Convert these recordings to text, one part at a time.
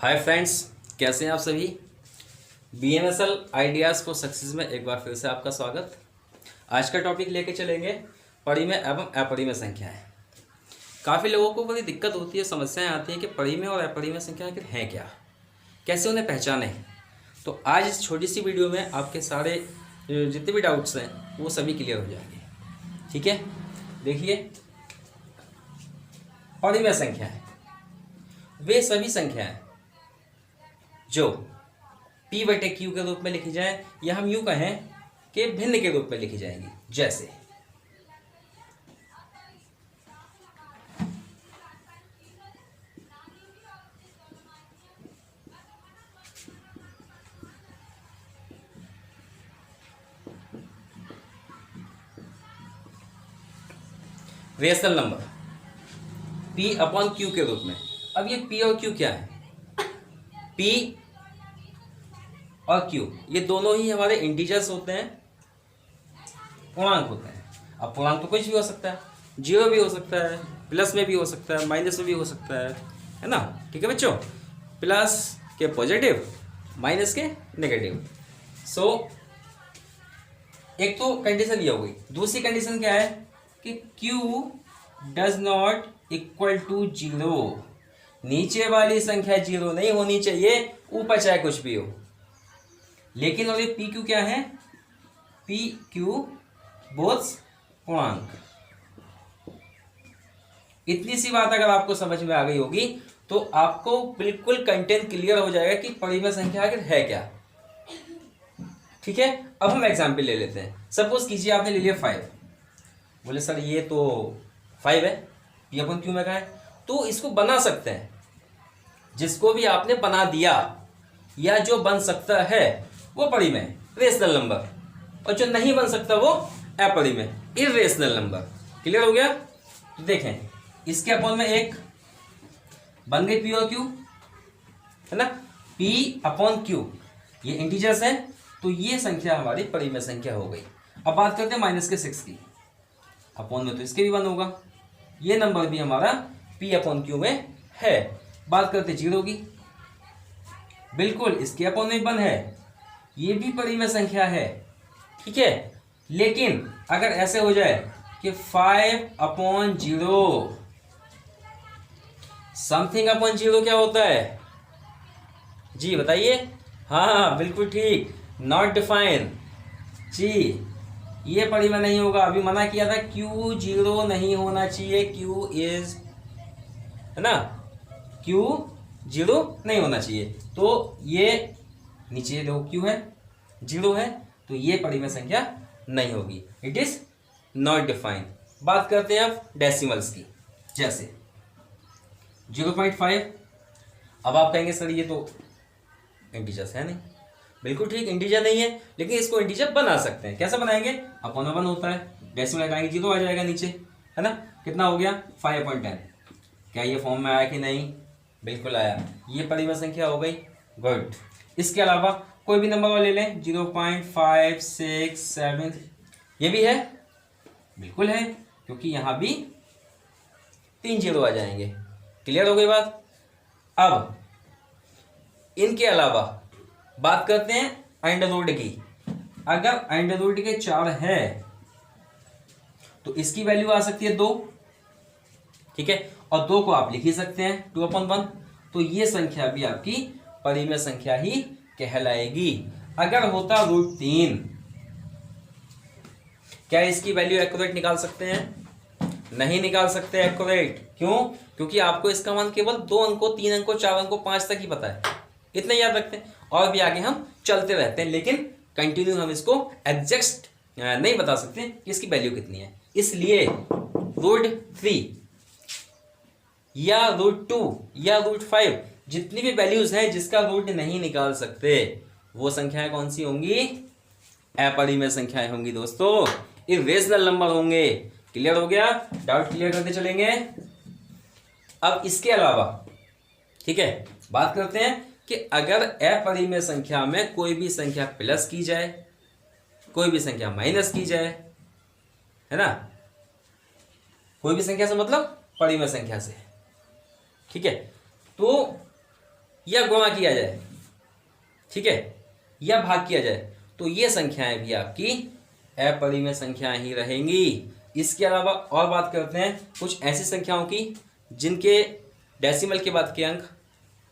Hi friends, कैसे हैं आप सभी। BMSL आइडियाज़ को सक्सेस में एक बार फिर से आपका स्वागत। आज का टॉपिक लेके चलेंगे परिमेय एवं अपरिमेय संख्याएं। काफ़ी लोगों को बड़ी दिक्कत होती है, समस्याएं आती हैं कि परिमेय और अपरिमेय संख्याएं आखिर हैं क्या, कैसे उन्हें पहचानें। तो आज इस छोटी सी वीडियो में आपके सारे जितने भी डाउट्स हैं वो सभी क्लियर हो जाएंगे। ठीक है, देखिए, परिमेय संख्याएं वे सभी संख्याएं जो P/Q के रूप में लिखी जाए या हम यूं कहें कि भिन्न के रूप में लिखी जाएंगी। जैसे रेशनल नंबर P/Q के रूप में। अब ये P और Q क्या है? P और Q ये दोनों ही हमारे इंटीजर्स होते हैं, पूर्णांक होते हैं। अब पूर्णांक तो कुछ भी हो सकता है, जीरो भी हो सकता है, प्लस में भी हो सकता है, माइनस में भी हो सकता है ना। ठीक है बच्चों, प्लस के पॉजिटिव, माइनस के नेगेटिव। सो एक तो कंडीशन ये हो गई। दूसरी कंडीशन क्या है कि Q does not equal to zero. नीचे वाली संख्या जीरो नहीं होनी चाहिए, ऊपर चाहे कुछ भी हो। लेकिन और ये PQ क्या है? PQ बोथ पूर्णांक। इतनी सी बात अगर आपको समझ में आ गई होगी तो आपको बिल्कुल कंटेंट क्लियर हो जाएगा कि परिमेय संख्या आखिर है क्या। ठीक है, अब हम एग्जाम्पल ले लेते हैं। सपोज कीजिए आपने ले लिया 5। बोले सर ये तो 5 है, P/Q में का है, तो इसको बना सकते हैं। जिसको भी आपने बना दिया या जो बन सकता है वो परिमेय रेशनल नंबर, और जो नहीं बन सकता वो अपरिमेय इर्रेशनल नंबर। क्लियर हो गया? तो देखें, इसके अपॉन में एक बन गई P और Q, है ना। P/Q ये इंटीजर्स हैं, तो ये संख्या हमारी परिमेय संख्या हो गई। अब बात करते हैं -6 की। अपॉन में तो इसके भी 1 होगा, ये नंबर भी हमारा P/Q में है। बात करते 0 की, बिल्कुल इसके अपॉन में 1 है, ये भी परिमेय संख्या है। ठीक है, लेकिन अगर ऐसे हो जाए कि 5/0 समथिंग अपॉन 0 क्या होता है जी, बताइए। हाँ बिल्कुल ठीक, नॉट डिफाइन जी, ये परिमेय नहीं होगा। अभी मना किया था Q 0 नहीं होना चाहिए, Q इज, है ना, Q 0 नहीं होना चाहिए। तो ये नीचे देखो Q है, 0 है, तो ये परिमेय संख्या नहीं होगी, इट इज नॉट डिफाइंड। बात करते हैं अब डेसिमल्स की। जैसे 0.5। अब आप कहेंगे सर ये तो इंटीजर्स है नहीं। बिल्कुल ठीक, इंटीजर नहीं है, लेकिन इसको इंटीजर बना सकते हैं। कैसे बनाएंगे? अपॉन 1 होता है, डेसिमल लगाएंगे, 0 आ जाएगा नीचे, है ना। कितना हो गया? 5/10। क्या ये फॉर्म में आया कि नहीं? बिल्कुल आया, ये परिमेय संख्या हो गई। गुड। इसके अलावा कोई भी नंबर ले लें, 0.5, 6, 7, ये भी है, बिल्कुल है, क्योंकि यहाँ भी 3 0 आ जाएंगे। क्लियर हो गई बात। अब इनके अलावा बात करते हैं अंडर रूट की। अगर अंडर रूट के 4 है तो इसकी वैल्यू आ सकती है 2। ठीक है, और 2 को आप लिख ही सकते हैं 2/1। तो ये संख्या भी आपकी परिमेय संख्या ही कहलाएगी। अगर होता √3, क्या इसकी वैल्यू एक्यूरेट निकाल सकते हैं? नहीं निकाल सकते एक्यूरेट। क्यों? क्योंकि आपको इसका मान केवल 2 अंकों, 3 अंकों, 4 अंकों, 5 तक ही पता है, इतने याद रखते हैं। और भी आगे हम चलते रहते हैं, लेकिन कंटिन्यू हम इसको एग्जैक्ट नहीं बता सकते कि इसकी वैल्यू कितनी है। इसलिए √3 या √2 या √5 जितनी भी वैल्यूज हैं जिसका रूट नहीं निकाल सकते, वो संख्याएं कौन सी होंगी? अपरिमेय संख्याएं होंगी दोस्तों, इर्रेशनल नंबर होंगे। क्लियर हो गया? डाउट क्लियर करते चलेंगे। अब इसके अलावा, ठीक है, बात करते हैं कि अगर अपरिमेय संख्या में कोई भी संख्या प्लस की जाए, कोई भी संख्या माइनस की जाए, है ना, कोई भी संख्या से मतलब परिमेय संख्या से, ठीक है, तो या गुणा किया जाए, ठीक है, या भाग किया जाए, तो ये संख्याएं भी आपकी अपरिमेय संख्याएं ही रहेंगी। इसके अलावा और बात करते हैं कुछ ऐसी संख्याओं की जिनके डेसिमल के बाद के अंक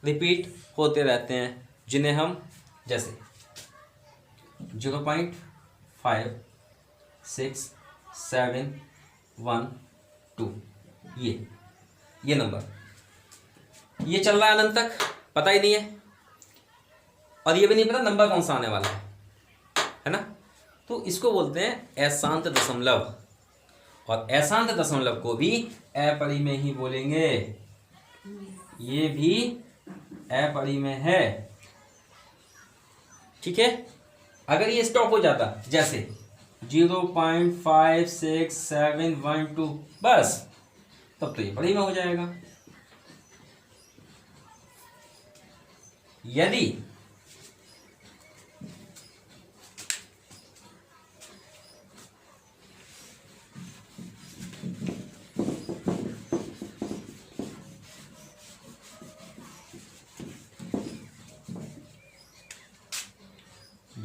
रिपीट होते रहते हैं, जिन्हें हम जैसे 0.5 6 7 1 2, ये नंबर ये चल रहा है अनंत तक, पता ही नहीं है, और ये भी नहीं पता नंबर कौन सा आने वाला है ना। तो इसको बोलते हैं अशांत दशमलव, और अशांत दशमलव को भी अपरिमेय ही बोलेंगे, ये भी अपरिमेय है, ठीक है। अगर ये स्टॉप हो जाता जैसे 0.56712 बस, तब तो ये परिमेय हो जाएगा। यदि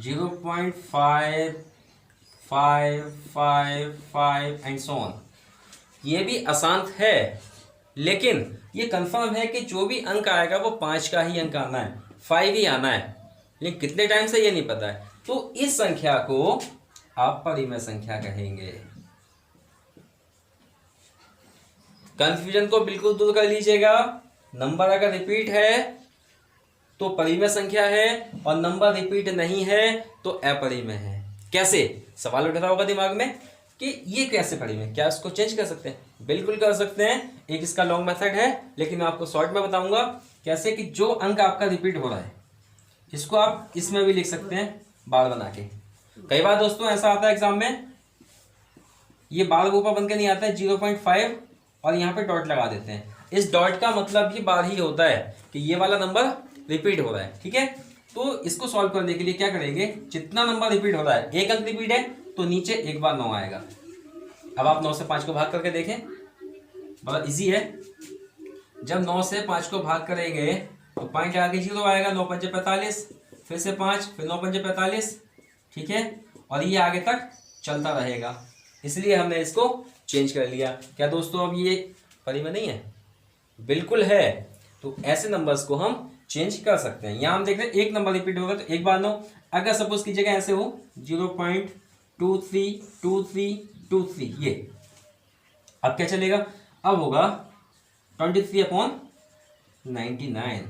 0.555 एंड सो ऑन, ये भी अशांत है, लेकिन ये कंफर्म है कि जो भी अंक आएगा वो 5 का ही अंक आना है, 5 ही आना है, लेकिन कितने टाइम से ये नहीं पता है। तो इस संख्या को आप परिमेय संख्या कहेंगे। कंफ्यूजन को बिल्कुल दूर कर लीजिएगा। नंबर अगर रिपीट है तो परिमेय संख्या है, और नंबर रिपीट नहीं है तो अपरिमेय है। कैसे, सवाल उठता होगा दिमाग में कि ये कैसे परिमेय, क्या इसको चेंज कर सकते हैं? बिल्कुल कर सकते हैं। एक इसका लॉन्ग मेथड है, लेकिन मैं आपको शॉर्ट में बताऊंगा कैसे कि जो अंक आपका रिपीट हो रहा है इसको आप इसमें भी लिख सकते हैं बार बना के। कई बार दोस्तों ऐसा आता है एग्जाम में, ये बार ऊपर बन के नहीं आता है, 0.5 और यहाँ पे डॉट लगा देते हैं। इस डॉट का मतलब ही बार ही होता है कि ये वाला नंबर रिपीट हो रहा है, ठीक है। तो इसको सॉल्व करने के लिए क्या करेंगे, जितना नंबर रिपीट हो रहा है, एक अंक रिपीट है तो नीचे एक बार 9 आएगा। अब आप 9 से 5 को भाग करके देखें, बड़ा इजी है। जब 9 से 5 को भाग करेंगे तो 5 आगे 0 आएगा, 9 पंजे 45, फिर से 5, फिर 9 पंजे 45, ठीक है, और ये आगे तक चलता रहेगा। इसलिए हमने इसको चेंज कर लिया। क्या दोस्तों अब ये परिमेय नहीं है? बिल्कुल है। तो ऐसे नंबर्स को हम चेंज कर सकते हैं। यहाँ हम देख रहे हैं एक नंबर रिपीट होगा तो एक बार 9, अगर सपोज की जगह ऐसे हो 0.232323, ये अब क्या चलेगा, अब होगा 23/99।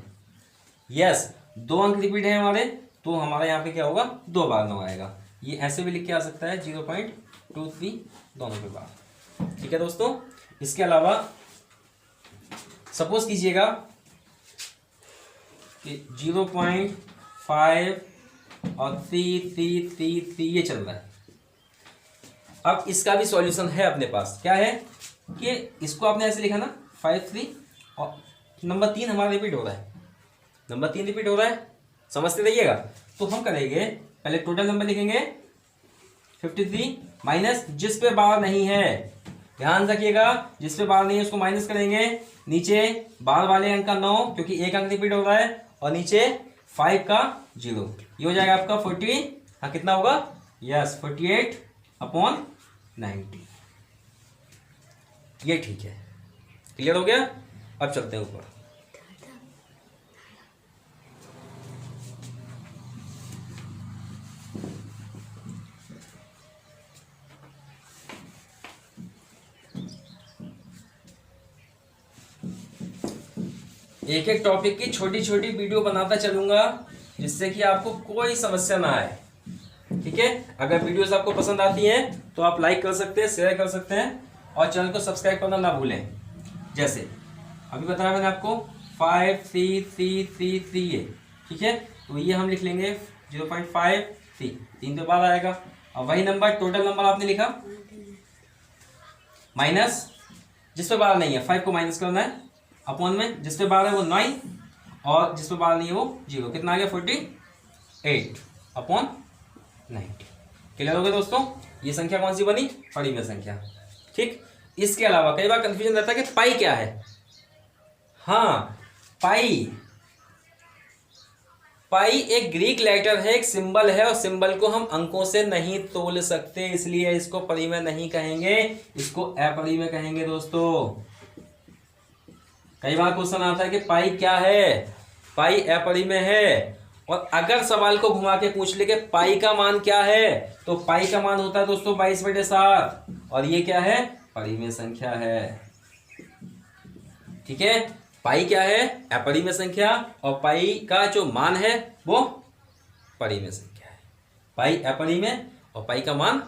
यस, 2 अंक रिपीट है हमारे, तो हमारा यहाँ पे क्या होगा, 2 बार 9 आएगा। ये ऐसे भी लिख के आ सकता है 0.23 दोनों के बाद, ठीक है दोस्तों। इसके अलावा सपोज कीजिएगा कि 0.5 और 3 ये चल रहा है। अब इसका भी सॉल्यूशन है अपने पास। क्या है कि इसको आपने ऐसे लिखा ना 5 3, और नंबर 3 हमारा रिपीट हो रहा है, नंबर 3 रिपीट हो रहा है, समझते रहिएगा। तो हम करेंगे पहले टोटल नंबर लिखेंगे 53 माइनस जिस पे बार नहीं है, ध्यान रखिएगा, जिस पे बार नहीं है उसको माइनस करेंगे। नीचे बार वाले अंक का 9, क्योंकि एक अंक रिपीट हो रहा है, और नीचे 5 का 0, ये हो जाएगा आपका 40। हाँ, कितना होगा, यस 48/90। ये ठीक है, क्लियर हो गया। अब चलते हैं ऊपर। एक एक टॉपिक की छोटी छोटी वीडियो बनाता चलूंगा, जिससे कि आपको कोई समस्या ना आए, ठीक है। अगर वीडियोस आपको पसंद आती हैं तो आप लाइक कर सकते हैं, शेयर कर सकते हैं, और चैनल को सब्सक्राइब करना ना भूलें। जैसे अभी बताया मैंने आपको 5 3 3 3 3 ये, ठीक है, तो ये हम लिख लेंगे 0.53, 3 तो बाद आएगा। और वही नंबर टोटल नंबर आपने लिखा, माइनस जिस पे बार नहीं है 5 को माइनस करना है, अपॉन में जिस पे बार है वो 9, और जिस पे बार नहीं है वो 0, कितना आ गया 48/90। क्लियर हो गया दोस्तों। ये संख्या कौन सी बनी, परिमेय संख्या, ठीक। इसके अलावा कई बार कंफ्यूजन रहता है कि पाई क्या है। हाँ, पाई पाई एक ग्रीक लेटर है, एक सिंबल है, और सिंबल को हम अंकों से नहीं तोल सकते, इसलिए इसको परिमेय नहीं कहेंगे, इसको अपरिमेय कहेंगे दोस्तों। कई बार क्वेश्चन आता है कि पाई क्या है, पाई अपरिमेय है, और अगर सवाल को घुमा के पूछ ले कि पाई का मान क्या है, तो पाई का मान होता है दोस्तों 22/7, और ये क्या है, परिमेय संख्या है। ठीक है, पाई क्या है, अपरिमेय संख्या, और पाई का जो मान है वो परिमेय संख्या है। पाई अपरिमेय और पाई का मान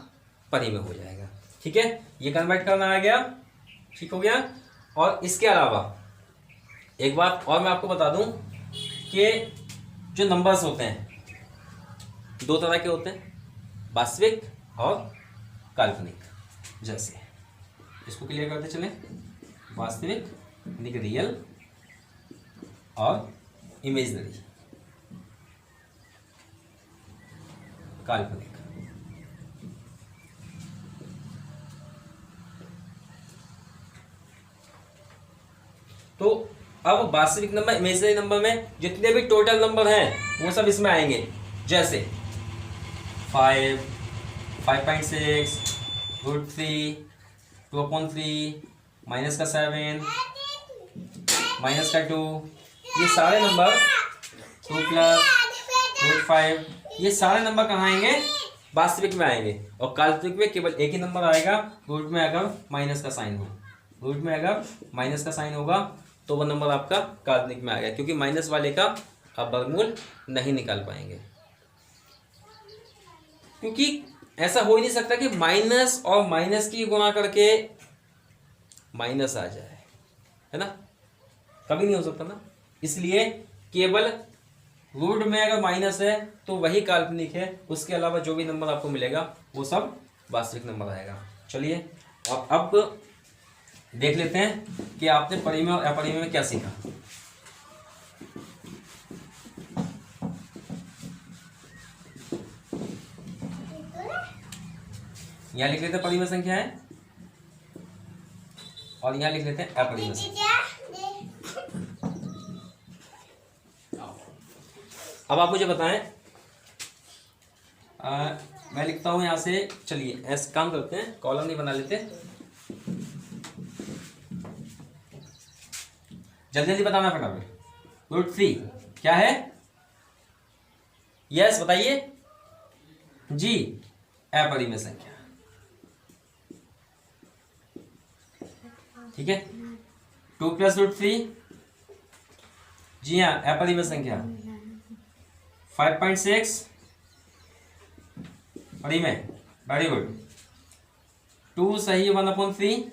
परिमेय हो जाएगा। ठीक है, ये कन्वर्ट करना आ गया, ठीक हो गया। और इसके अलावा एक बात और मैं आपको बता दूं कि जो नंबर्स होते हैं दो तरह के होते हैं, वास्तविक और काल्पनिक। जैसे इसको क्लियर करते चलें, वास्तविक यानी कि रियल और इमेजिनरी काल्पनिक। तो अब वास्तविक नंबर, इमेजिनरी नंबर में जितने भी टोटल नंबर हैं वो सब इसमें आएंगे। जैसे 5, 5.6, √3, 2/3, -7, -2, ये सारे नंबर 2+, √5, ये सारे नंबर कहाँ आएंगे, वास्तविक में आएंगे। और काल्पनिक में केवल एक ही नंबर आएगा, रूट में अगर माइनस का साइन हो, रूट में अगर माइनस का साइन होगा तो वह नंबर आपका काल्पनिक में आएगा, क्योंकि माइनस वाले का आप वर्गमूल नहीं निकाल पाएंगे। क्योंकि ऐसा हो ही नहीं सकता कि माइनस और माइनस की गुणा करके माइनस आ जाए, है ना, कभी नहीं हो सकता ना। इसलिए केवल रूट में अगर माइनस है तो वही काल्पनिक है, उसके अलावा जो भी नंबर आपको मिलेगा वो सब वास्तविक नंबर आएगा। चलिए, और अब देख लेते हैं कि आपने परिमेय और अपरिमेय में क्या सीखा। यहां लिख लेते हैं परिमेय संख्या है, और यहां लिख लेते हैं अपरिमेय संख्या। अब आप मुझे बताएं, मैं लिखता हूं यहां से। चलिए ऐसे काम करते हैं, कॉलम नहीं बना लेते, जल्दी जल्दी बताना फटाफट। √3 क्या है, यस बताइए जी, अपरिमेय संख्या। ठीक है, 2 + √3, जी हाँ अपरिमेय संख्या। 5.6 परिमेय, वेरी गुड। 2 सही, 1/3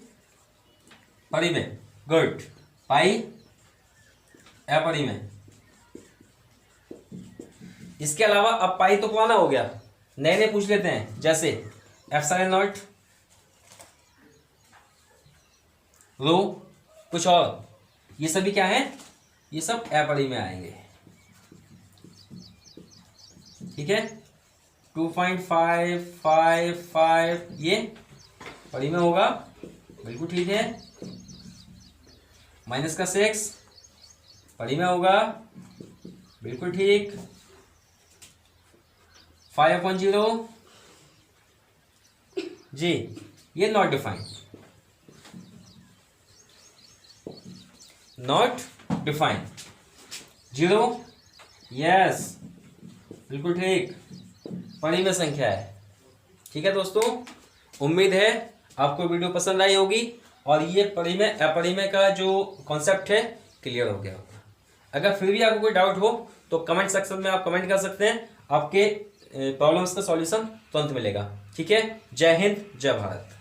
परिमेय, गुड। पाई अपरिमेय। इसके अलावा अब पाई तो पुराना हो गया, नए नए पूछ लेते हैं। जैसे ε0, रो, कुछ और, ये सभी क्या है, ये सब अपरिमेय आएंगे। ठीक है, 2.555 ये परिमेय होगा, बिल्कुल ठीक है। -6 परिमेय होगा, बिल्कुल ठीक। 5/0 जी, ये not defined, not defined. 0 yes, बिल्कुल ठीक, परिमेय संख्या है। ठीक है दोस्तों, उम्मीद है आपको वीडियो पसंद आई होगी और ये परिमेय अपरिमेय का जो कॉन्सेप्ट है क्लियर हो गया होगा। अगर फिर भी आपको कोई डाउट हो तो कमेंट सेक्शन में आप कमेंट कर सकते हैं, आपके प्रॉब्लम्स का सॉल्यूशन तुरंत मिलेगा। ठीक है, जय हिंद, जय भारत।